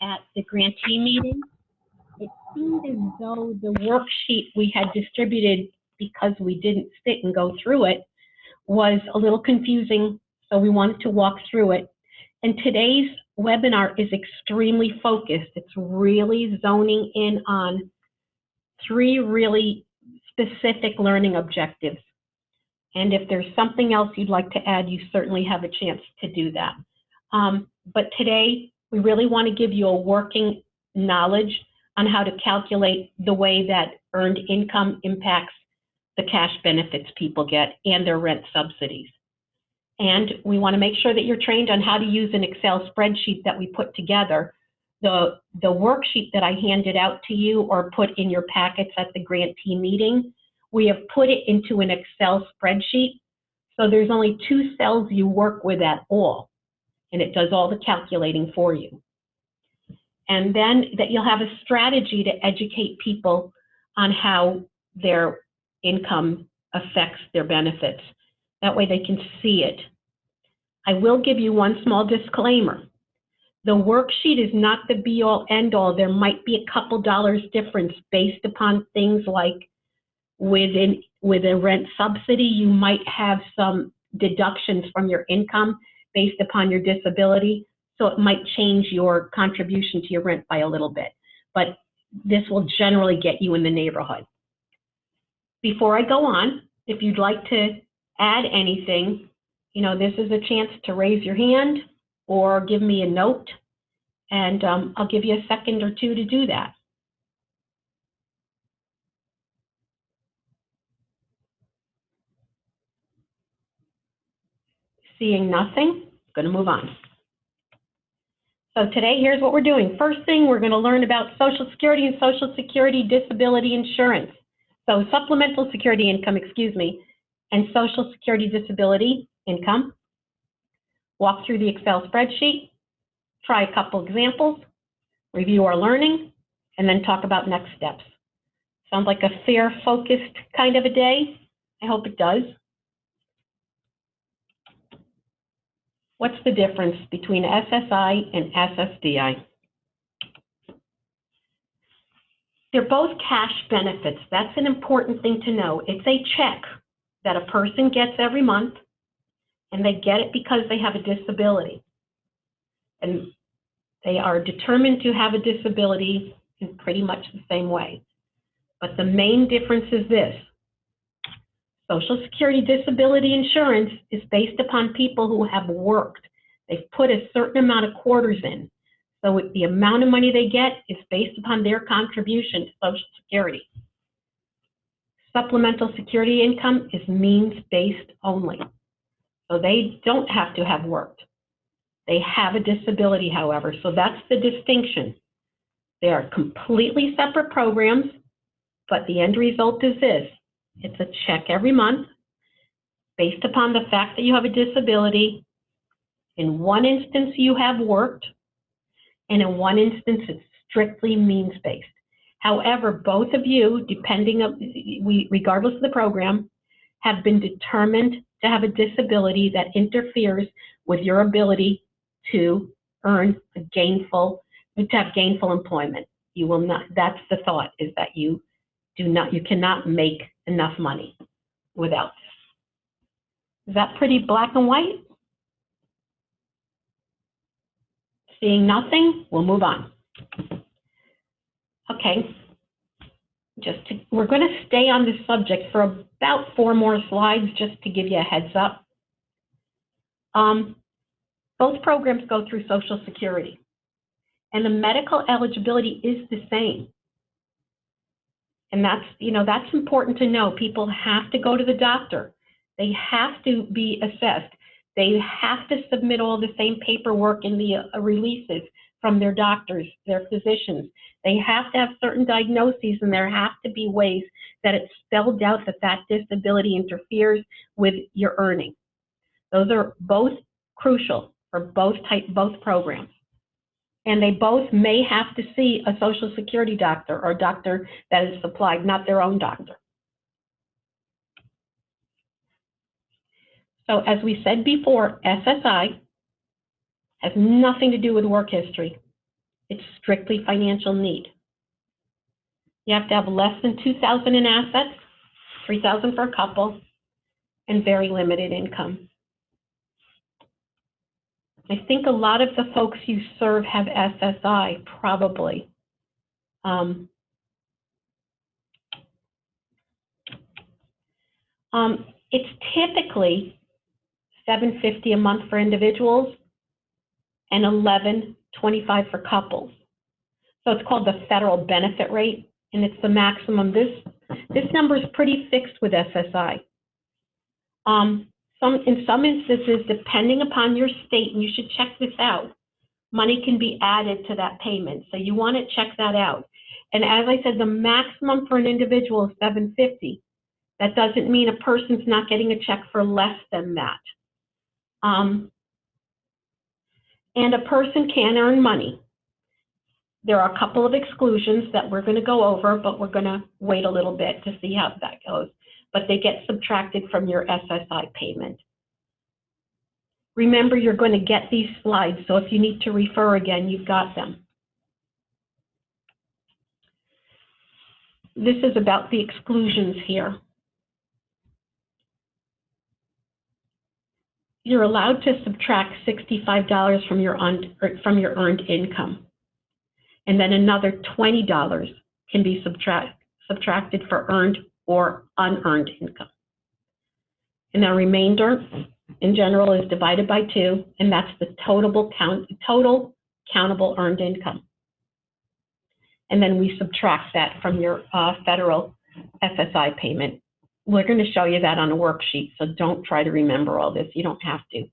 at the grantee meeting, it seemed as though the worksheet we had distributed, because we didn't sit and go through it, was a little confusing, so we wanted to walk through it. And today's webinar is extremely focused. It's really zoning in on 3 really specific learning objectives. And if there's something else you'd like to add, you certainly have a chance to do that. But today, we really want to give you a working knowledge on how to calculate the way that earned income impacts the cash benefits people get and their rent subsidies. And we want to make sure that you're trained on how to use an Excel spreadsheet that we put together. The worksheet that I handed out to you or put in your packets at the grantee meeting, we have put it into an Excel spreadsheet. So there's only 2 cells you work with at all, and it does all the calculating for you. And then that you'll have a strategy to educate people on how their income affects their benefits. That way they can see it. I will give you one small disclaimer. The worksheet is not the be-all, end-all. There might be a couple dollars difference based upon things like with a rent subsidy, you might have some deductions from your income based upon your disability. So it might change your contribution to your rent by a little bit. But this will generally get you in the neighborhood. Before I go on, if you'd like to add anything, you know, this is a chance to raise your hand or give me a note, and I'll give you a second or 2 to do that. Seeing nothing, I'm going to move on. So today, here's what we're doing. First thing, we're going to learn about Social Security and Social Security disability insurance. So supplemental security income, and Social Security disability income. Walk through the Excel spreadsheet, try a couple examples, review our learning, and then talk about next steps. Sounds like a fair, focused kind of a day? I hope it does. What's the difference between SSI and SSDI? They're both cash benefits. That's an important thing to know. It's a check that a person gets every month, and they get it because they have a disability. And they are determined to have a disability in pretty much the same way. But the main difference is this. Social Security disability insurance is based upon people who have worked. They've put a certain amount of quarters in. So the amount of money they get is based upon their contribution to Social Security. Supplemental security income is means-based only. So they don't have to have worked. They have a disability, however, so that's the distinction. They are completely separate programs, but the end result is this. It's a check every month based upon the fact that you have a disability. In one instance, you have worked, and in one instance, it's strictly means-based. However, both of you, regardless of the program, have been determined to have a disability that interferes with your ability to earn to have gainful employment. You will not, that's the thought, is that you cannot make enough money without this. Is that pretty black and white? Seeing nothing, we'll move on. Okay, we're going to stay on this subject for about 4 more slides just to give you a heads up. Both programs go through Social Security, and the medical eligibility is the same. And that's important to know. People have to go to the doctor. They have to be assessed. They have to submit all the same paperwork in the releases from their doctors, their physicians. They have to have certain diagnoses, and there have to be ways that it's spelled out that that disability interferes with your earning. Those are both crucial for both programs. And they both may have to see a Social Security doctor or a doctor that is supplied, not their own doctor. So as we said before, SSI has nothing to do with work history. It's strictly financial need. You have to have less than $2,000 in assets, $3,000 for a couple, and very limited income. I think a lot of the folks you serve have SSI, probably. It's typically $750 a month for individuals and $1125 for couples. So it's called the federal benefit rate, and it's the maximum. This number is pretty fixed with SSI. In some instances, depending upon your state, and you should check this out, money can be added to that payment. So you want to check that out. And as I said, the maximum for an individual is $750. That doesn't mean a person's not getting a check for less than that. And a person can earn money. There are a couple of exclusions that we're going to go over, but we're going to wait a little bit to see how that goes. But they get subtracted from your SSI payment. Remember, you're going to get these slides, so if you need to refer again, you've got them. This is about the exclusions here. You're allowed to subtract $65 from your earned income. And then another $20 can be subtracted for earned or unearned income. And the remainder, in general, is divided by 2, and that's the total countable earned income. And then we subtract that from your federal SSI payment. We're going to show you that on a worksheet, so don't try to remember all this. You don't have to.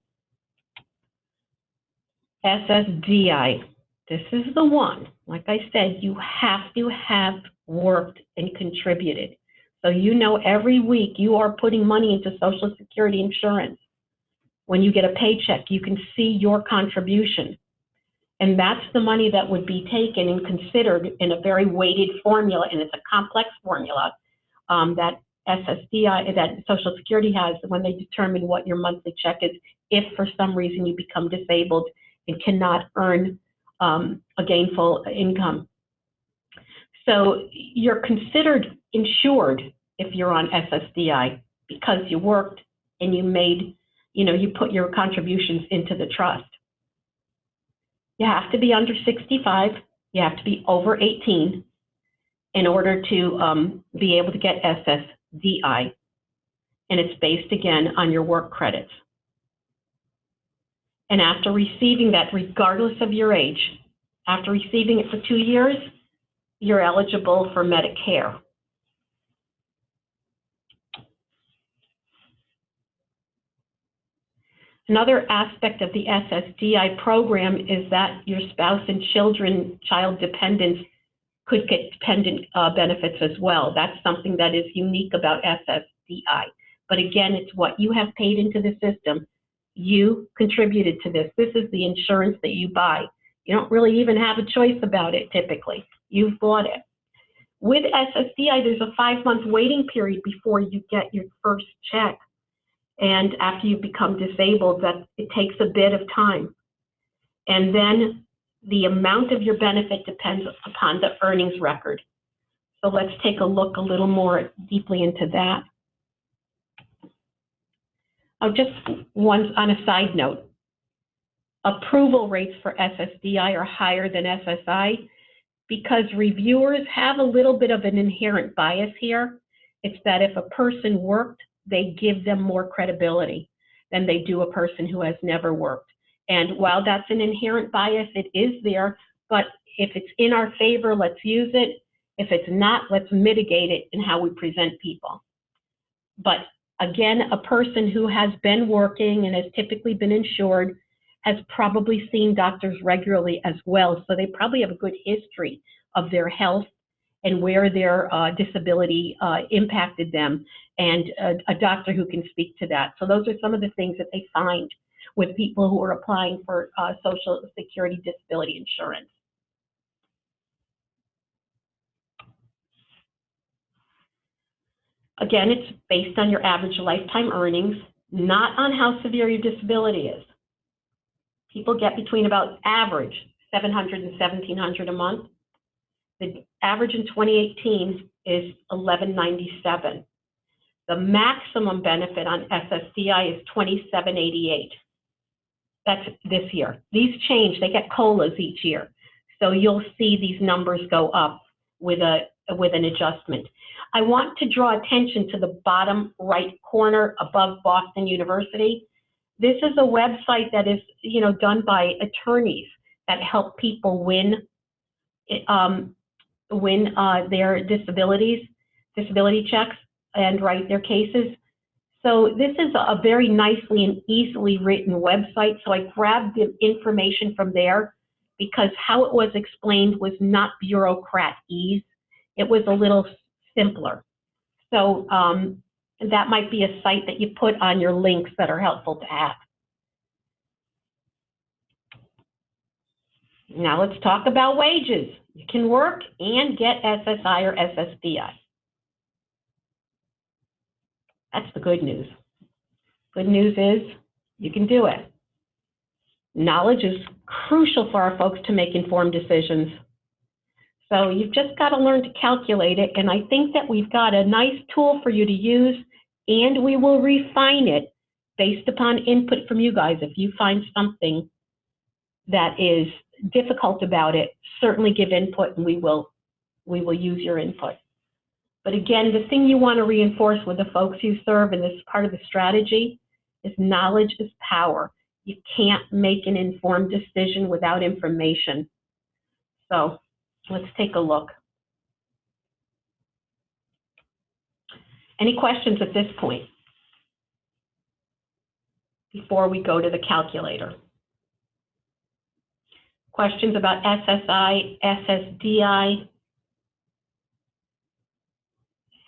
SSDI. This is the one. Like I said, you have to have worked and contributed. So you know every week you are putting money into Social Security insurance. When you get a paycheck, you can see your contribution. And that's the money that would be taken and considered in a very weighted formula, and it's a complex formula that SSDI, that Social Security has when they determine what your monthly check is, if for some reason you become disabled and cannot earn a gainful income. So you're considered insured if you're on SSDI because you worked and you made, you put your contributions into the trust. You have to be under 65. You have to be over 18 in order to be able to get SSDI. And it's based, again, on your work credits. And after receiving that, regardless of your age, after receiving it for 2 years, you're eligible for Medicare. Another aspect of the SSDI program is that your spouse and child dependents could get dependent benefits as well. That's something that is unique about SSDI. But again, it's what you have paid into the system. You contributed to this. This is the insurance that you buy. You don't really even have a choice about it typically. You've bought it. With SSDI, there's a 5-month waiting period before you get your first check. And after you become disabled, that it takes a bit of time. And then the amount of your benefit depends upon the earnings record. So let's take a look a little more deeply into that. Just on a side note, approval rates for SSDI are higher than SSI because reviewers have a little bit of an inherent bias here. It's that if a person worked, they give them more credibility than they do a person who has never worked. And while that's an inherent bias, it is there, but if it's in our favor, let's use it. If it's not, let's mitigate it in how we present people. But again, a person who has been working and has typically been insured has probably seen doctors regularly as well, so they probably have a good history of their health and where their disability impacted them, and a doctor who can speak to that. So those are some of the things that they find with people who are applying for Social Security disability insurance. Again, it's based on your average lifetime earnings, not on how severe your disability is. People get between about average $700 and $1,700 a month. The average in 2018 is $1,197. The maximum benefit on SSDI is $2,788. That's this year. These change, they get COLAs each year. So you'll see these numbers go up with an adjustment. I want to draw attention to the bottom right corner above Boston University. This is a website that is, done by attorneys that help people win their disability checks and write their cases. So this is a very nicely and easily written website. So I grabbed the information from there because how it was explained was not bureaucrat-ease. It was a little simpler. So that might be a site that you put on your links that are helpful to have. Now let's talk about wages. You can work and get SSI or SSDI. That's the good news. Good news is you can do it. Knowledge is crucial for our folks to make informed decisions. So you've just got to learn to calculate it, and I think that we've got a nice tool for you to use, and we will refine it based upon input from you guys. If you find something that is difficult about it, certainly give input, and we will use your input. But again, the thing you want to reinforce with the folks you serve, and this is part of the strategy, is knowledge is power. You can't make an informed decision without information. So let's take a look. Any questions at this point before we go to the calculator? Questions about SSI, SSDI?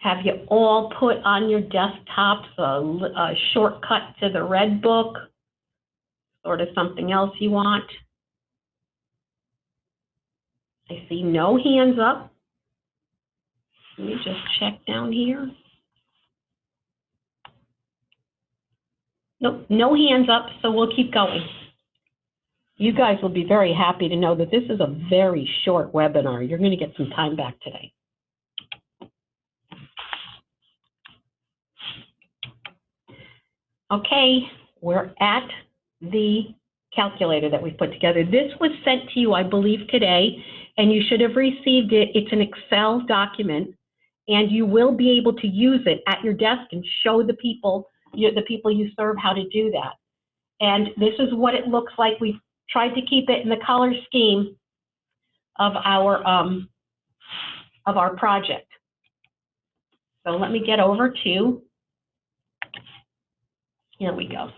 Have you all put on your desktops a shortcut to the Red Book, sort of something else you want? I see no hands up. Let me just check down here. Nope, no hands up, so we'll keep going. You guys will be very happy to know that this is a very short webinar. You're going to get some time back today. Okay, we're at the calculator that we put together. This was sent to you, I believe, today, and you should have received it. It's an Excel document, and you will be able to use it at your desk and show the people you serve how to do that. And this is what it looks like. We've tried to keep it in the color scheme of our project. So let me get over to, here we go.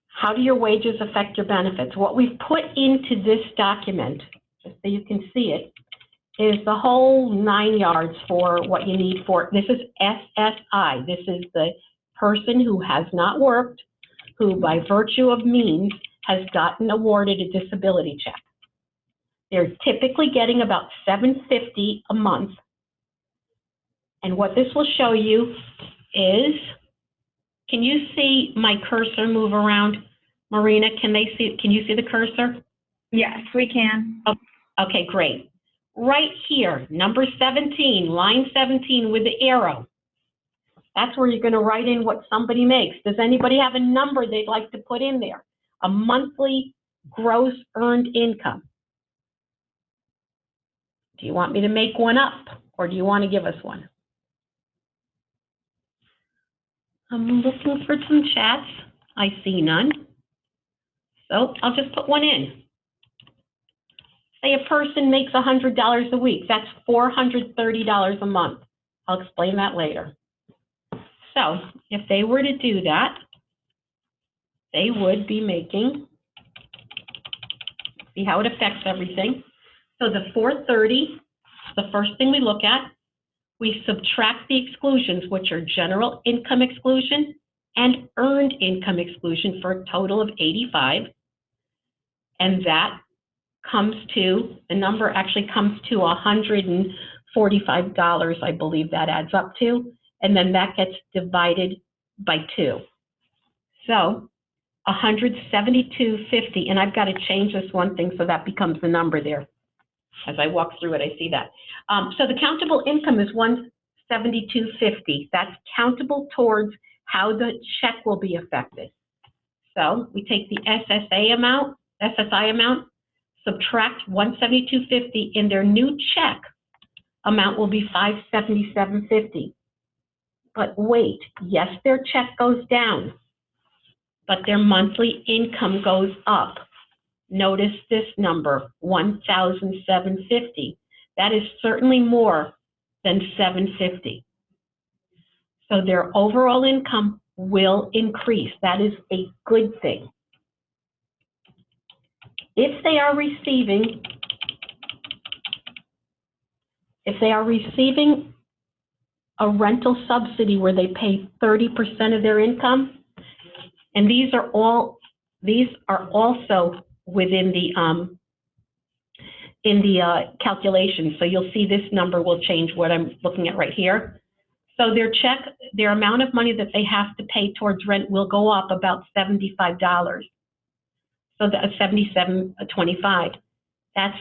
How do your wages affect your benefits? What we've put into this document, just so you can see it, is the whole 9 yards for what you need for, this is SSI. This is the person who has not worked, who by virtue of means has gotten awarded a disability check. They're typically getting about $750 a month. And what this will show you is, can you see my cursor move around? Marina, can you see the cursor? Yes, we can. Oh, okay, great. Right here, number 17, line 17 with the arrow. That's where you're going to write in what somebody makes. Does anybody have a number they'd like to put in there? A monthly gross earned income. Do you want me to make one up, or do you want to give us one? I'm looking for some chats. I see none. So I'll just put one in. Say a person makes $100 a week. That's $430 a month. I'll explain that later. So if they were to do that, they would be making, see how it affects everything. So the 430, the first thing we look at, we subtract the exclusions, which are general income exclusion and earned income exclusion, for a total of 85. And that comes to, the number actually comes to $145, I believe that adds up to. And then that gets divided by 2. So $172.50, and I've got to change this one thing so that becomes the number there. As I walk through it, I see that. So the countable income is $172.50. That's countable towards how the check will be affected. So we take the SSI amount, subtract $172.50, and their new check amount will be $577.50. But wait, yes, their check goes down, but their monthly income goes up. Notice this number, $1,750. That is certainly more than $750. So their overall income will increase. That is a good thing. If they are receiving a rental subsidy where they pay 30% of their income, and these are also within the calculation. So you'll see this number will change what I'm looking at right here. So their amount of money that they have to pay towards rent will go up about $75. So that's $77.25. That's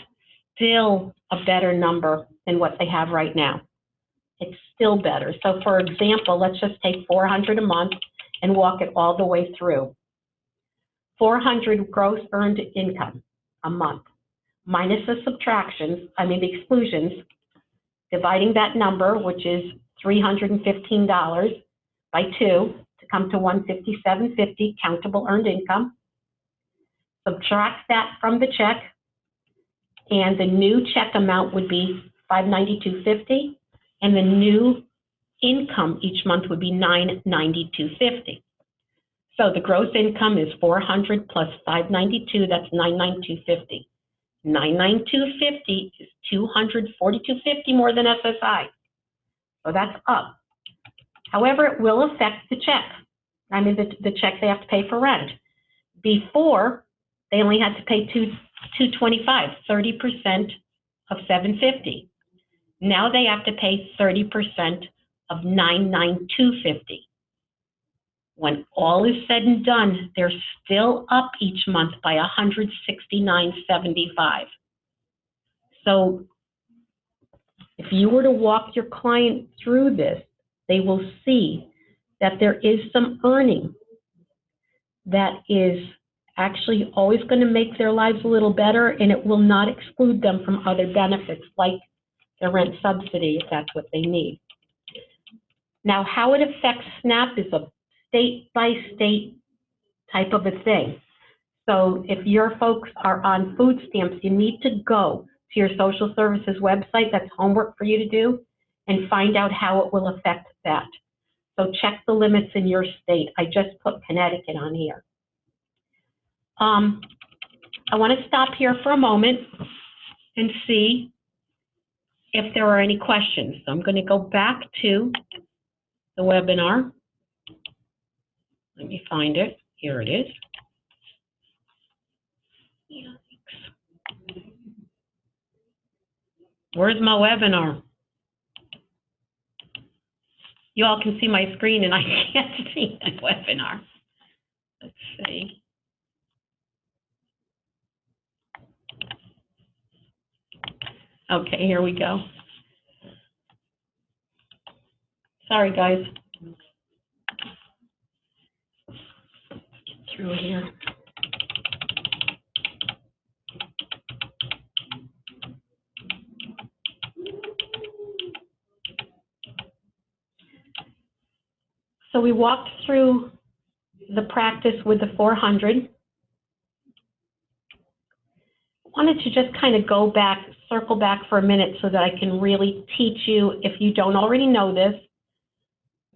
still a better number than what they have right now. It's still better. So for example, let's just take $400 a month and walk it all the way through. $400 gross earned income a month, minus the subtractions, the exclusions, dividing that number, which is $315 by 2 to come to $157.50 countable earned income. Subtract that from the check, and the new check amount would be $592.50, and the new income each month would be $992.50. So the gross income is $400 plus $592, that's $992.50. $992.50 is $242.50 more than SSI. So that's up. However, it will affect the check. The check they have to pay for rent. Before, they only had to pay $225, 30% of $750. Now they have to pay 30% of $992.50. When all is said and done, they're still up each month by $169.75. So if you were to walk your client through this, they will see that there is some earning that is actually always going to make their lives a little better, and it will not exclude them from other benefits like the rent subsidy if that's what they need. Now, how it affects SNAP is a state-by-state type of a thing. So if your folks are on food stamps, you need to go to your social services website. That's homework for you to do, and find out how it will affect that. So check the limits in your state. I just put Connecticut on here. I want to stop here for a moment and see if there are any questions. So I'm going to go back to the webinar. Let me find it. Here it is. Where's my webinar? You all can see my screen and I can't see my webinar. Let's see. Okay, here we go. Sorry, guys. Get through here. So we walked through the practice with the 400. Wanted to just kind of go back, circle back for a minute so that I can really teach you, if you don't already know this.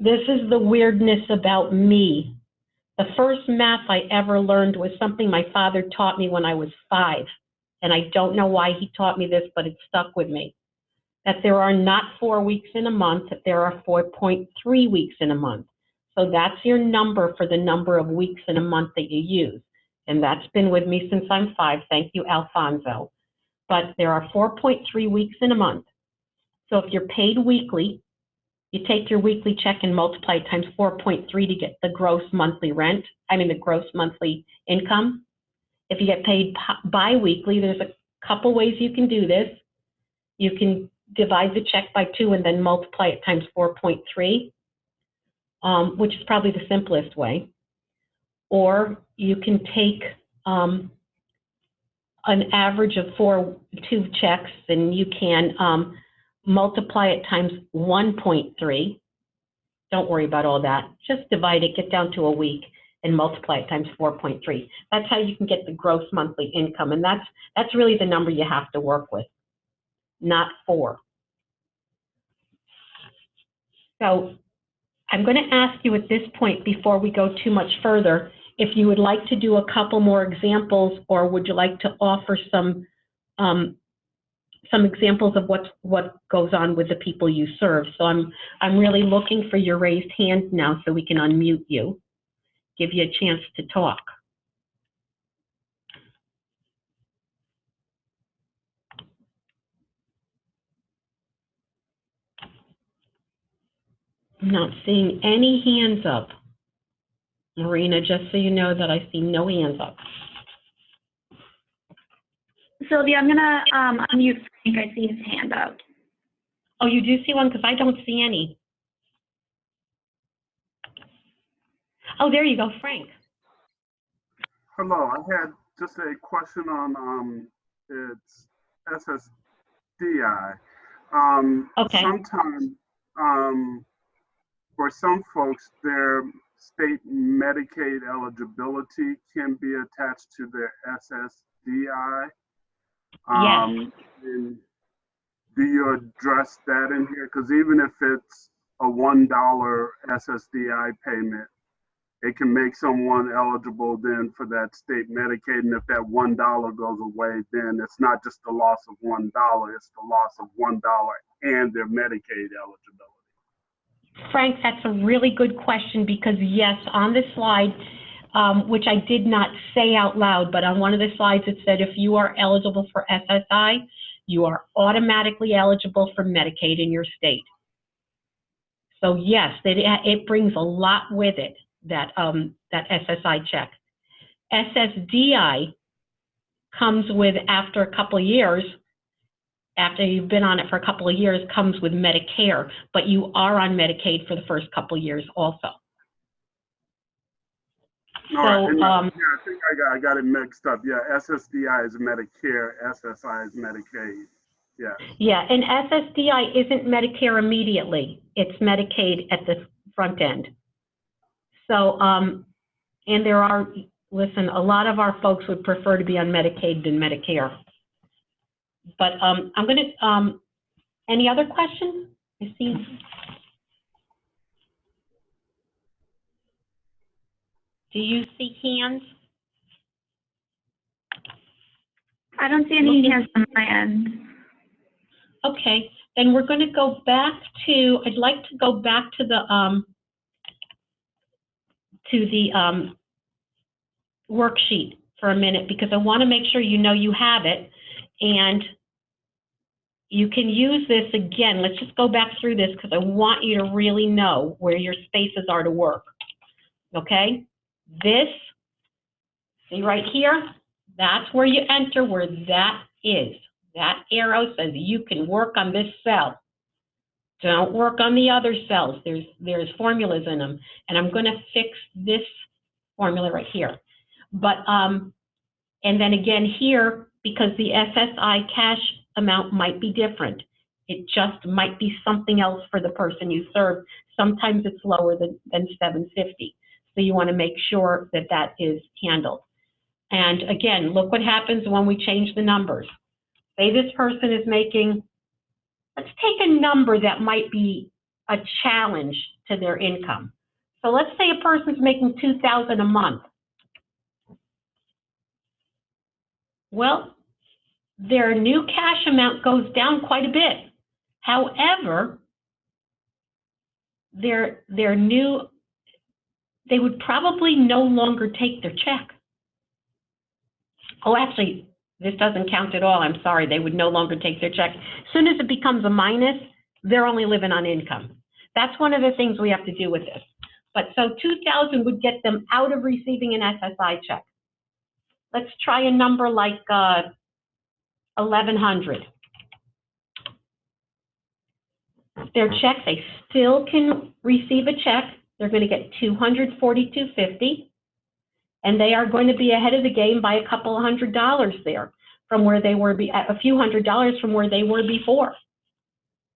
This is the weirdness about me. The first math I ever learned was something my father taught me when I was 5. And I don't know why he taught me this, but it stuck with me. That there are not 4 weeks in a month, that there are 4.3 weeks in a month. So that's your number for the number of weeks in a month that you use. And that's been with me since I'm 5. Thank you, Alfonso. But there are 4.3 weeks in a month. So if you're paid weekly, You take your weekly check and multiply it times 4.3 to get the gross monthly rent, the gross monthly income. If you get paid bi-weekly, there's a couple ways you can do this. You can divide the check by 2 and then multiply it times 4.3, which is probably the simplest way. Or you can take an average of 2 checks, and you can multiply it times 1.3. Don't worry about all that. Just divide it, get down to a week, and multiply it times 4.3. That's how you can get the gross monthly income, and that's really the number you have to work with, not 4. So I'm going to ask you at this point, before we go too much further, if you would like to do a couple more examples, or would you like to offer some examples of what goes on with the people you serve. So I'm really looking for your raised hand now so we can unmute you, give you a chance to talk. I'm not seeing any hands up. Marina, just so you know that I see no hands up. Sylvia, I'm gonna unmute Frank. I see his hand up. Oh, you do see one? Because I don't see any. Oh, there you go, Frank. Hello, I had just a question on it's SSDI. Okay. Sometimes for some folks, their state Medicaid eligibility can be attached to their SSDI. Yes. And do you address that in here? Because even if it's a $1 SSDI payment, it can make someone eligible then for that state Medicaid. And if that $1 goes away, then it's not just the loss of $1, it's the loss of $1 and their Medicaid eligibility. Frank, that's a really good question, because yes, on the slide, which I did not say out loud, but on one of the slides it said if you are eligible for SSI, you are automatically eligible for Medicaid in your state. So yes, it brings a lot with it, that SSI check. SSDI comes with, after a couple of years, after you've been on it for a couple of years, comes with Medicare, but you are on Medicaid for the first couple of years also. All right. Yeah, I think I got it mixed up. Yeah, SSDI is Medicare, SSI is Medicaid. Yeah. Yeah, and SSDI isn't Medicare immediately. It's Medicaid at the front end. So, and there are, listen, a lot of our folks would prefer to be on Medicaid than Medicare. But I'm going to, any other questions? I see. Do you see hands? I don't see any hands on my end. Okay, then we're going to go back to, I'd like to go back to the worksheet for a minute, because I want to make sure you know you have it, and you can use this again. Let's just go back through this, because I want you to really know where your spaces are to work, okay? This, see right here, that's where you enter, where that is. That arrow says you can work on this cell. Don't work on the other cells. There's formulas in them, and I'm going to fix this formula right here. But and then again here, because the SSI cash amount might be different. It just might be something else for the person you serve. Sometimes it's lower than $750. So you want to make sure that that is handled. And again, look what happens when we change the numbers. Say this person is making, let's take a number that might be a challenge to their income. So let's say a person's making $2,000 a month. Well, their new cash amount goes down quite a bit. However, they would probably no longer take their check. Oh, actually, this doesn't count at all. I'm sorry. They would no longer take their check. As soon as it becomes a minus, they're only living on income. That's one of the things we have to do with this. But so 2,000 would get them out of receiving an SSI check. Let's try a number like 1,100. Their check, they still can receive a check. They're going to get $242.50, and they are going to be ahead of the game by a couple of $100 there from where they were, a few $100 from where they were before.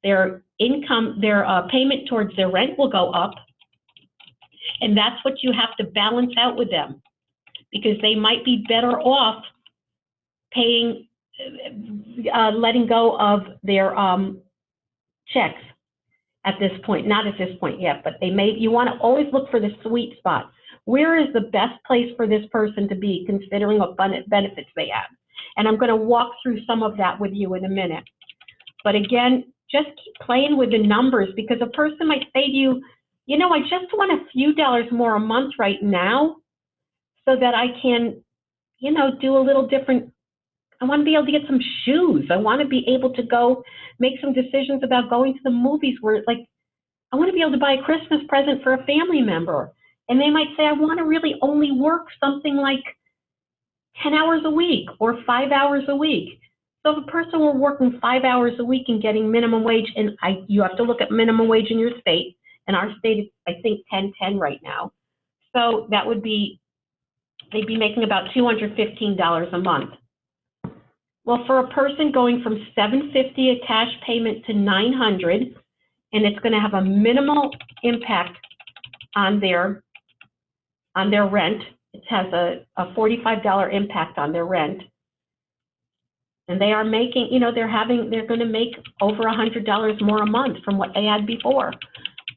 Their income, their payment towards their rent will go up, and that's what you have to balance out with them, because they might be better off paying, letting go of their checks at this point. Not at this point yet, but they may. You want to always look for the sweet spot. Where is the best place for this person to be, considering what benefits they have? And I'm going to walk through some of that with you in a minute. But again, just keep playing with the numbers, because a person might say to you, you know, I just want a few dollars more a month right now so that I can, you know, do a little different. I want to be able to get some shoes. I want to be able to go make some decisions about going to the movies where, like, I want to be able to buy a Christmas present for a family member. And they might say, I want to really only work something like 10 hours a week or 5 hours a week. So if a person were working 5 hours a week and getting minimum wage, and you have to look at minimum wage in your state, and our state is, I think, 10.10 right now. So that would be, they'd be making about $215 a month. Well, for a person going from $750 a cash payment to $900, and it's going to have a minimal impact on their rent. It has a $45 impact on their rent. And they are making, you know, they're going to make over $100 more a month from what they had before.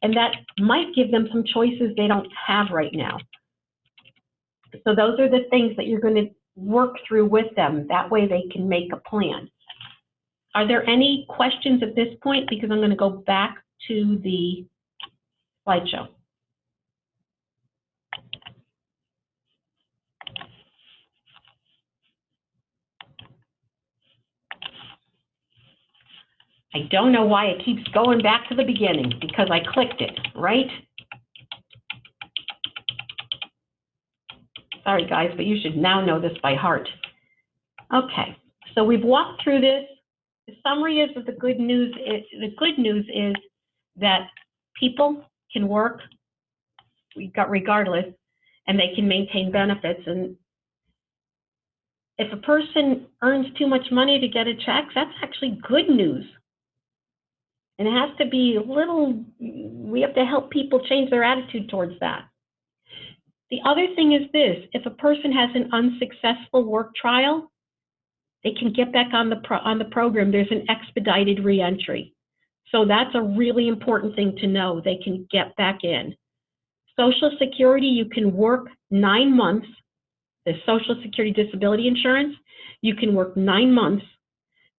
And that might give them some choices they don't have right now. So those are the things that you're going to work through with them. That way they can make a plan. Are there any questions at this point? Because I'm going to go back to the slideshow. I don't know why it keeps going back to the beginning, because I clicked it, right? Sorry guys, but you should now know this by heart. Okay, so we've walked through this. The summary is that the good news is that people can work regardless, and they can maintain benefits. And if a person earns too much money to get a check, that's actually good news. And it has to be a little, we have to help people change their attitude towards that. The other thing is this: if a person has an unsuccessful work trial, they can get back on the program. There's an expedited reentry. So that's a really important thing to know. They can get back in. Social Security, you can work 9 months. The Social Security disability insurance, you can work 9 months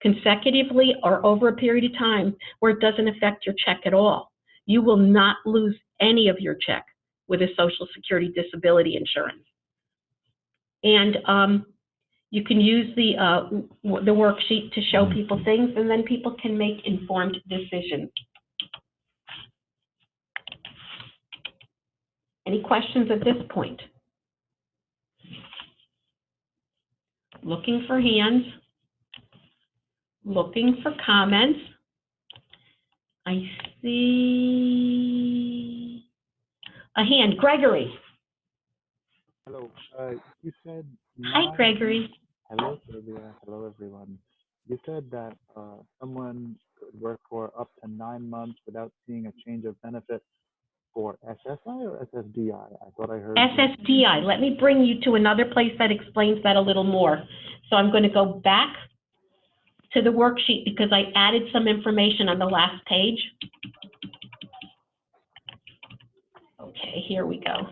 consecutively or over a period of time where it doesn't affect your check at all. You will not lose any of your check with a Social Security disability insurance. And you can use the worksheet to show people things, and then people can make informed decisions. Any questions at this point? Looking for hands. Looking for comments. I see a hand. Gregory. Hello. You said. Hi, Gregory. Hello, Sylvia. Hello, everyone. You said that someone could work for up to 9 months without seeing a change of benefit for SSI or SSDI? I thought I heard. SSDI. Let me bring you to another place that explains that a little more. So I'm going to go back to the worksheet because I added some information on the last page. Okay, here we go.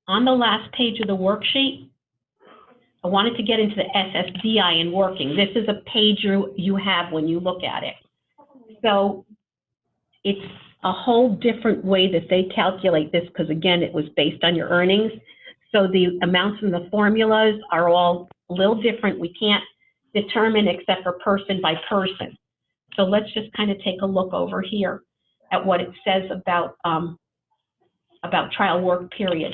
On the last page of the worksheet, I wanted to get into the SSDI and working. This is a page you have when you look at it. So it's a whole different way that they calculate this, because again, it was based on your earnings. So the amounts in the formulas are all a little different. We can't determine except for person by person. So let's just kind of take a look over here at what it says about trial work period.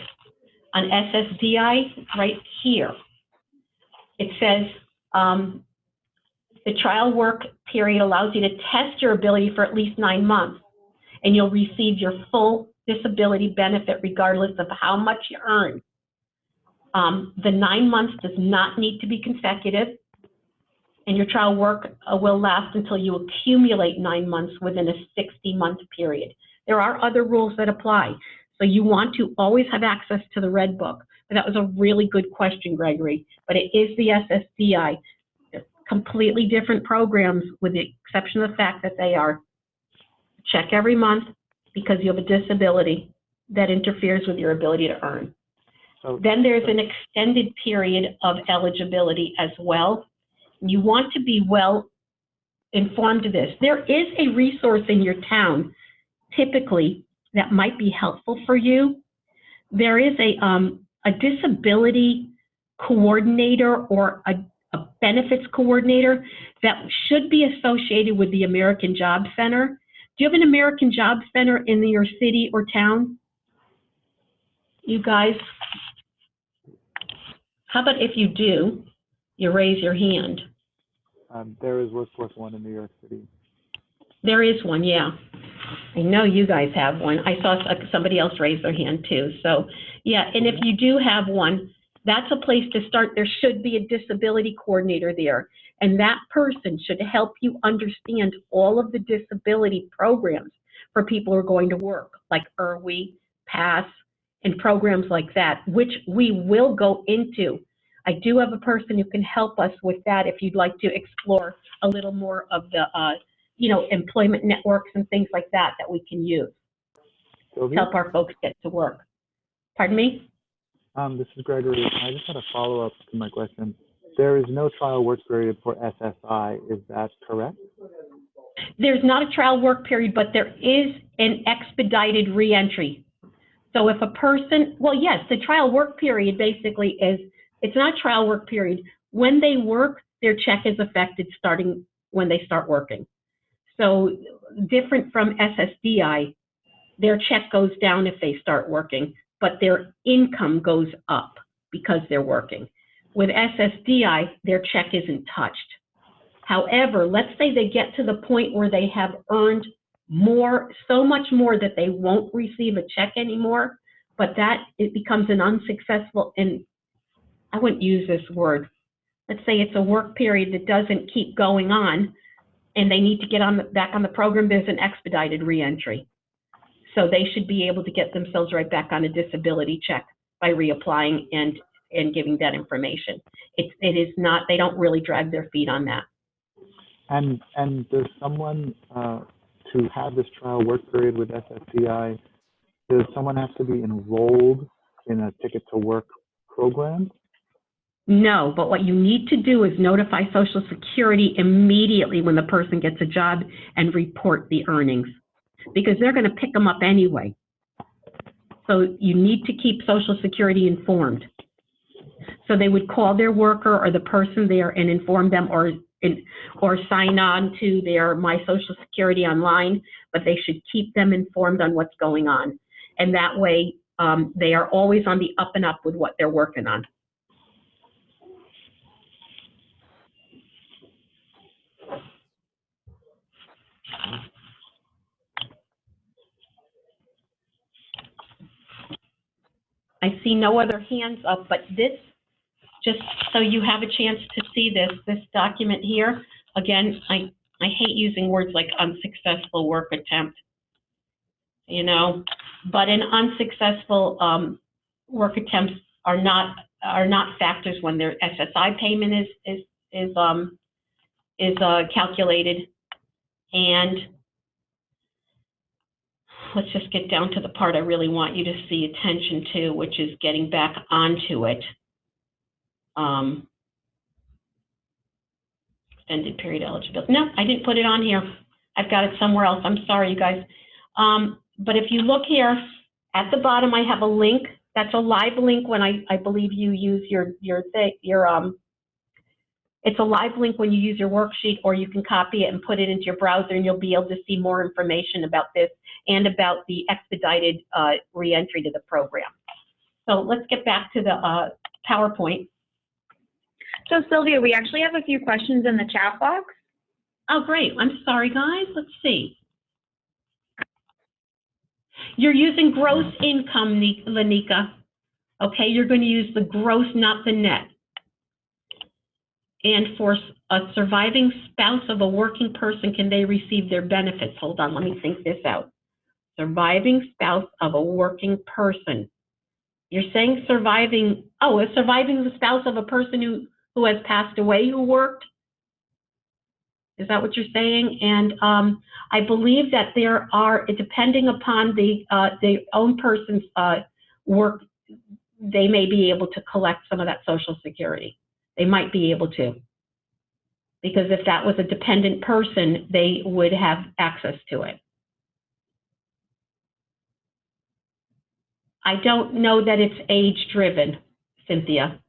On SSDI, right here, it says the trial work period allows you to test your ability for at least 9 months, and you'll receive your full disability benefit regardless of how much you earn. The 9 months does not need to be consecutive, and your trial work will last until you accumulate 9 months within a 60-month period. There are other rules that apply, so you want to always have access to the Red Book. But that was a really good question, Gregory, but it is the SSDI. They're completely different programs with the exception of the fact that they are check every month because you have a disability that interferes with your ability to earn. Then there's an extended period of eligibility as well. You want to be well informed of this. There is a resource in your town, typically, that might be helpful for you. There is a disability coordinator or a benefits coordinator that should be associated with the American Job Center. Do you have an American Job Center in your city or town? You guys? How about if you do, you raise your hand? There is Workforce One in New York City. There is one, yeah. I know you guys have one. I saw somebody else raise their hand too. So yeah, and if you do have one, that's a place to start. There should be a disability coordinator there. And that person should help you understand all of the disability programs for people who are going to work, like IRWI, PASS, and programs like that, which we will go into. I do have a person who can help us with that if you'd like to explore a little more of the employment networks and things like that that we can use to help our folks get to work. Pardon me? This is Gregory. I just had a follow-up to my question. There is no trial work period for SSI, is that correct? There's not a trial work period, but there is an expedited reentry. So if a person, well, yes, the trial work period basically is, it's not a trial work period. When they work, their check is affected starting when they start working. So different from SSDI, their check goes down if they start working, but their income goes up because they're working. With SSDI, their check isn't touched. However, let's say they get to the point where they have earned more, so much more that they won't receive a check anymore, but that it becomes an unsuccessful, and I wouldn't use this word. Let's say it's a work period that doesn't keep going on, and they need to get back on the program. There's an expedited reentry. So they should be able to get themselves right back on a disability check by reapplying and giving that information. It is not, they don't really drag their feet on that. And does someone, to have this trial work period with SSDI, does someone have to be enrolled in a Ticket to Work program? No, but what you need to do is notify Social Security immediately when the person gets a job and report the earnings, because they're going to pick them up anyway. So you need to keep Social Security informed. So they would call their worker or the person there and inform them, or sign on to their My Social Security online, but they should keep them informed on what's going on. And that way they are always on the up and up with what they're working on. I see no other hands up, but this, just so you have a chance to see this document here, again, I hate using words like unsuccessful work attempt, you know, but an unsuccessful work attempts are not factors when their SSI payment is calculated. And let's just get down to the part I really want you to see attention to, which is getting back onto it. Extended period eligibility. No, I didn't put it on here. I've got it somewhere else. I'm sorry, you guys. But if you look here at the bottom, I have a link. That's a live link when I believe you use your It's a live link when you use your worksheet, or you can copy it and put it into your browser, and you'll be able to see more information about this and about the expedited reentry to the program. So let's get back to the PowerPoint. So Sylvia, we actually have a few questions in the chat box. Oh, great. I'm sorry, guys. Let's see. You're using gross income, Lanika. Okay, you're going to use the gross, not the net. And for a surviving spouse of a working person, can they receive their benefits? Hold on, let me think this out. Surviving spouse of a working person. You're saying surviving, oh, a surviving spouse of a person who has passed away who worked? Is that what you're saying? And I believe that there are, depending upon the own person's work, they may be able to collect some of that Social Security. They might be able to. Because if that was a dependent person, they would have access to it. I don't know that it's age-driven, Cynthia.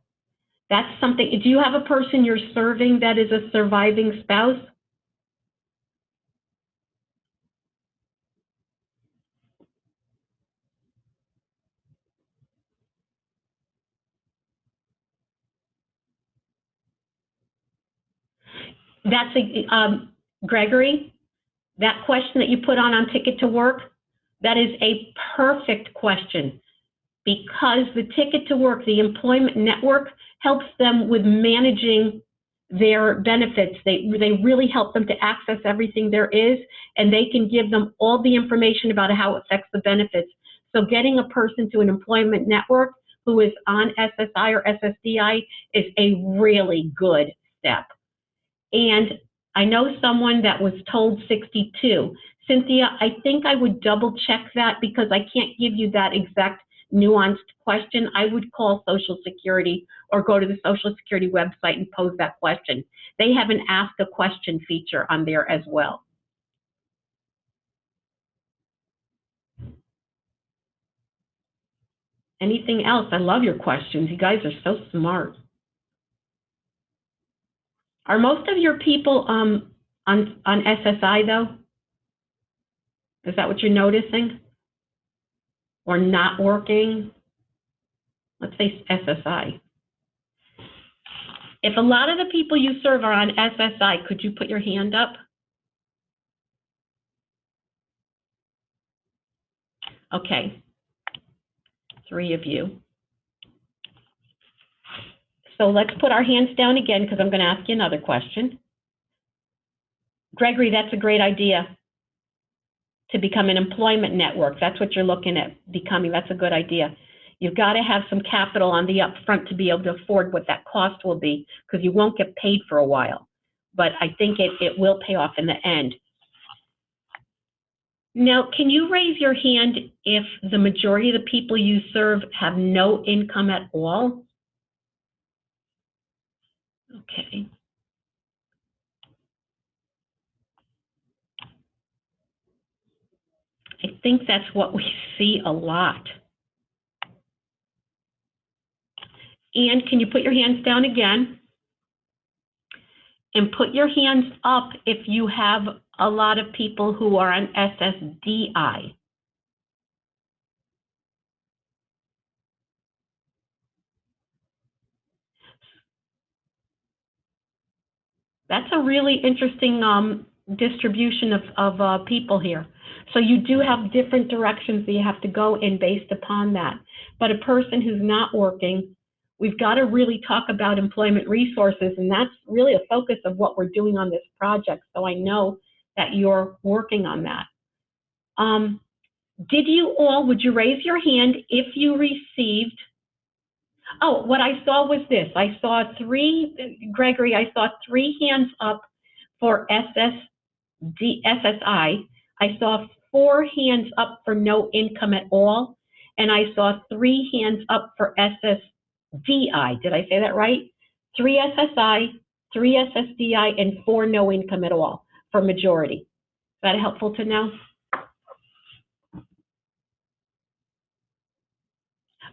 That's something, do you have a person you're serving that is a surviving spouse? That's Gregory, that question that you put on Ticket to Work, that is a perfect question, because the Ticket to Work, the employment network, helps them with managing their benefits. They really help them to access everything there is, and they can give them all the information about how it affects the benefits. So getting a person to an employment network who is on SSI or SSDI is a really good step. And I know someone that was told 62. Cynthia, I think I would double check that, because I can't give you that exact nuanced question. I would call Social Security or go to the Social Security website and pose that question. They have an Ask a Question feature on there as well. Anything else? I love your questions. You guys are so smart. Are most of your people on SSI though? Is that what you're noticing? Or not working? Let's say SSI. If a lot of the people you serve are on SSI, could you put your hand up? Okay, 3 of you. So let's put our hands down again, because I'm going to ask you another question. Gregory, that's a great idea, to become an employment network. That's what you're looking at becoming. That's a good idea. You've got to have some capital on the upfront to be able to afford what that cost will be, because you won't get paid for a while. But I think it will pay off in the end. Now, can you raise your hand if the majority of the people you serve have no income at all? Okay. I think that's what we see a lot. And can you put your hands down again? And put your hands up if you have a lot of people who are on SSDI. That's a really interesting distribution of people here. So you do have different directions that you have to go in based upon that. But a person who's not working, we've got to really talk about employment resources, and that's really a focus of what we're doing on this project. So I know that you're working on that. Did you all, would you raise your hand if you received, oh, what I saw was this. I saw 3, Gregory, I saw 3 hands up for SSI. I saw 4 hands up for no income at all. And I saw 3 hands up for SSDI. Did I say that right? 3 SSI, 3 SSDI, and 4 no income at all for majority. Is that helpful to know?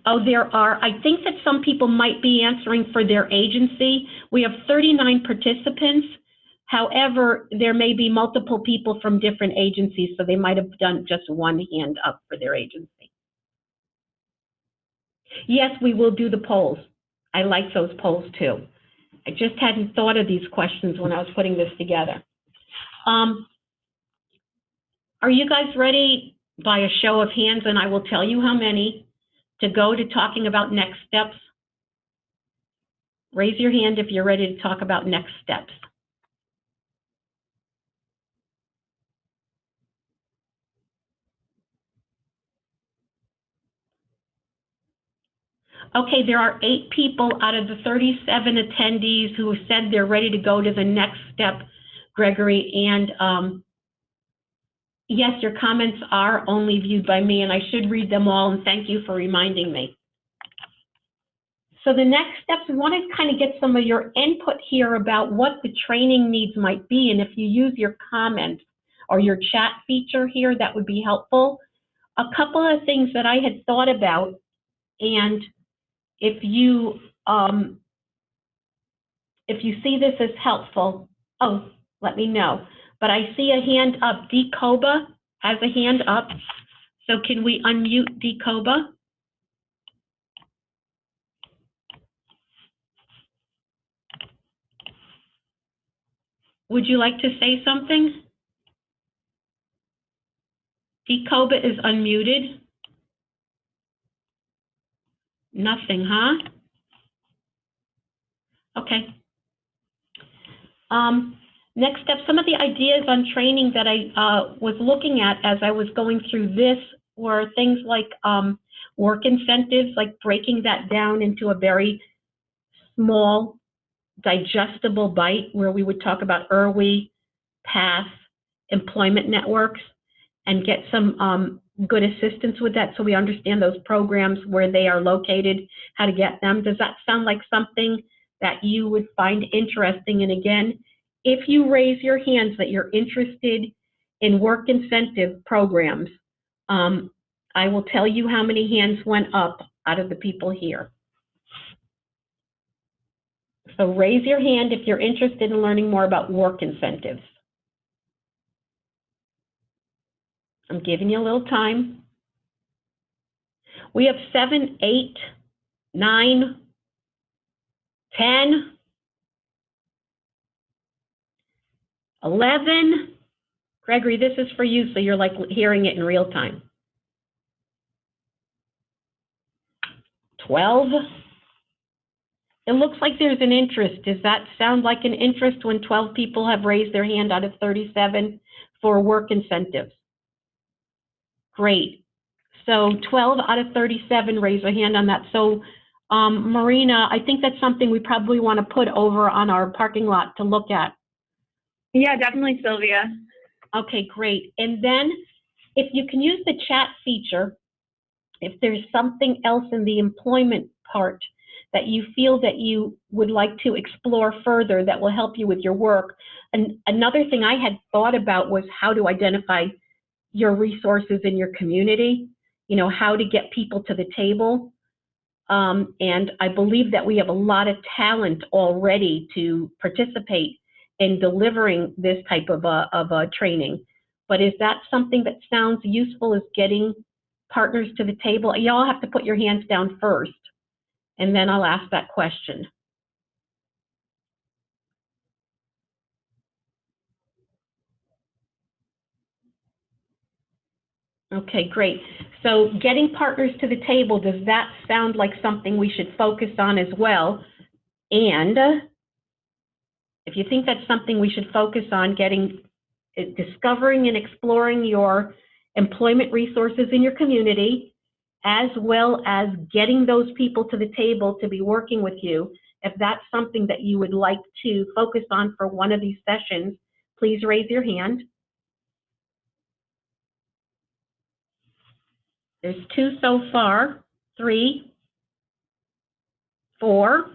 Oh, there are. I think that some people might be answering for their agency. We have 39 participants. However, there may be multiple people from different agencies, so they might have done just one hand up for their agency. Yes, we will do the polls. I like those polls too. I just hadn't thought of these questions when I was putting this together. Are you guys ready by a show of hands, and I will tell you how many, to go to talking about next steps? Raise your hand if you're ready to talk about next steps. Okay, there are 8 people out of the 37 attendees who said they're ready to go to the next step, Gregory. And yes, your comments are only viewed by me, and I should read them all, and thank you for reminding me. So the next steps, we want to kind of get some of your input here about what the training needs might be, and if you use your comments or your chat feature here, that would be helpful. A couple of things that I had thought about, and if you see this as helpful, oh, let me know. But I see a hand up. Decoba has a hand up. So can we unmute Decoba? Would you like to say something? Decoba is unmuted. Nothing, huh? Okay. Next step, some of the ideas on training that I was looking at as I was going through this were things like work incentives, like breaking that down into a very small, digestible bite where we would talk about IRWI, PATH, employment networks, and get some good assistance with that so we understand those programs, where they are located, how to get them. Does that sound like something that you would find interesting? And again, if you raise your hands that you're interested in work incentive programs, I will tell you how many hands went up out of the people here. So raise your hand if you're interested in learning more about work incentives. I'm giving you a little time. We have 7, 8, 9, 10, 11. Gregory, this is for you, so you're like hearing it in real time. 12. It looks like there's an interest. Does that sound like an interest when 12 people have raised their hand out of 37 for work incentives? Great. So 12 out of 37 raise a hand on that. So Marina, I think that's something we probably want to put over on our parking lot to look at. Yeah, definitely, Sylvia. Okay, great. And then if you can use the chat feature, if there's something else in the employment part that you feel that you would like to explore further that will help you with your work. And another thing I had thought about was how to identify your resources in your community, you know, how to get people to the table. And I believe that we have a lot of talent already to participate in delivering this type of a training. But is that something that sounds useful, is getting partners to the table? Y'all have to put your hands down first, and then I'll ask that question. Okay, great. So getting partners to the table, does that sound like something we should focus on as well? And if you think that's something we should focus on, discovering and exploring your employment resources in your community, as well as getting those people to the table to be working with you, if that's something that you would like to focus on for one of these sessions, please raise your hand. There's 2 so far, 3, 4,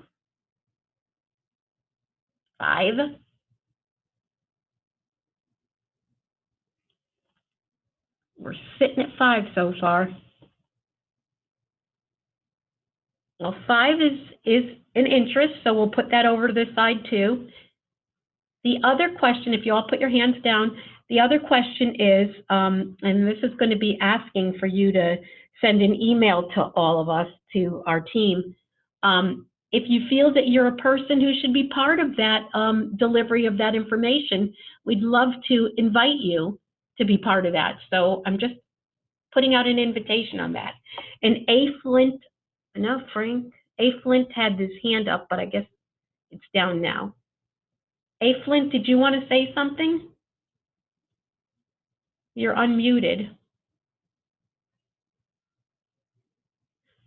5. We're sitting at 5 so far. Well, 5 is an interest, so we'll put that over to the side too. The other question, if you all put your hands down, the other question is, and this is going to be asking for you to send an email to all of us, to our team. If you feel that you're a person who should be part of that delivery of that information, we'd love to invite you to be part of that. So I'm just putting out an invitation on that. And A. Flint, no, Frank, A. Flint had his hand up, but I guess it's down now. A. Flint, did you want to say something? You're unmuted.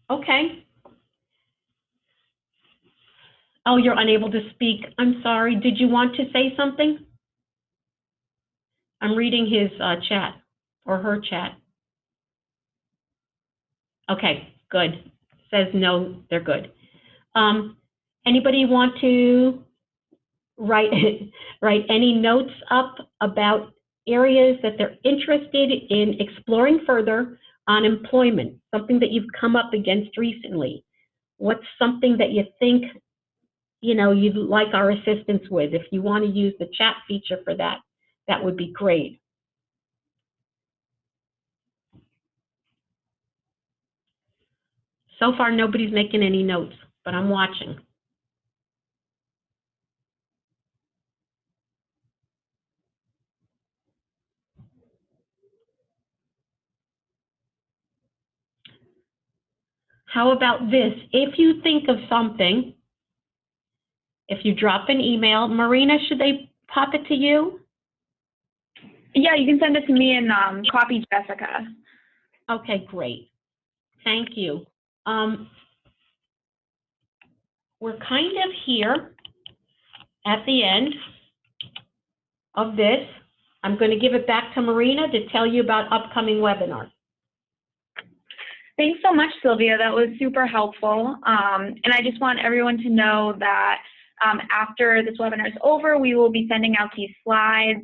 Okay. Oh, you're unable to speak. I'm sorry. Did you want to say something? I'm reading his chat, or her chat. Okay, good. Says no, they're good. Anybody want to write any notes up about areas that they're interested in exploring further on employment, something that you've come up against recently? What's something that you think, you'd like our assistance with? If you want to use the chat feature for that, that would be great. So far, nobody's making any notes, but I'm watching. How about this? If you think of something, if you drop an email, Marina, should they pop it to you? Yeah, you can send it to me and copy Jessica. Okay, great. Thank you. We're kind of here at the end of this. I'm going to give it back to Marina to tell you about upcoming webinars. Thanks so much, Sylvia. That was super helpful. And I just want everyone to know that after this webinar is over, we will be sending out these slides.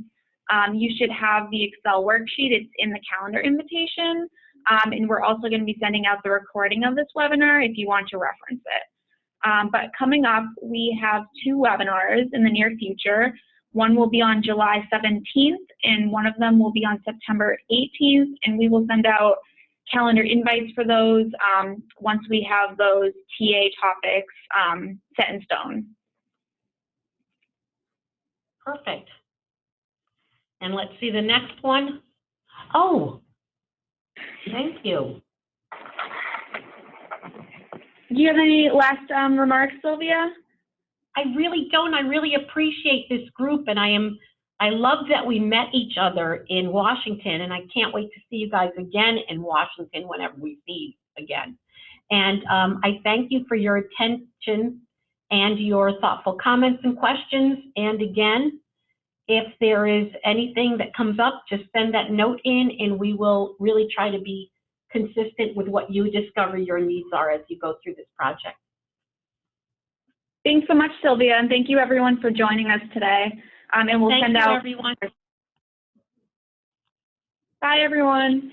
You should have the Excel worksheet. It's in the calendar invitation. And we're also going to be sending out the recording of this webinar if you want to reference it. But coming up, we have 2 webinars in the near future. One will be on July 17th, and one of them will be on September 18th, and we will send out calendar invites for those once we have those TA topics set in stone. Perfect. And let's see the next one. Oh, thank you. Do you have any last remarks, Sylvia? I really don't. I really appreciate this group, and I love that we met each other in Washington, and I can't wait to see you guys again in Washington whenever we see again. And I thank you for your attention and your thoughtful comments and questions. And again, if there is anything that comes up, just send that note in, and we will really try to be consistent with what you discover your needs are as you go through this project. Thanks so much, Sylvia, and thank you everyone for joining us today. And we'll send out. Thank you, everyone. Bye, everyone.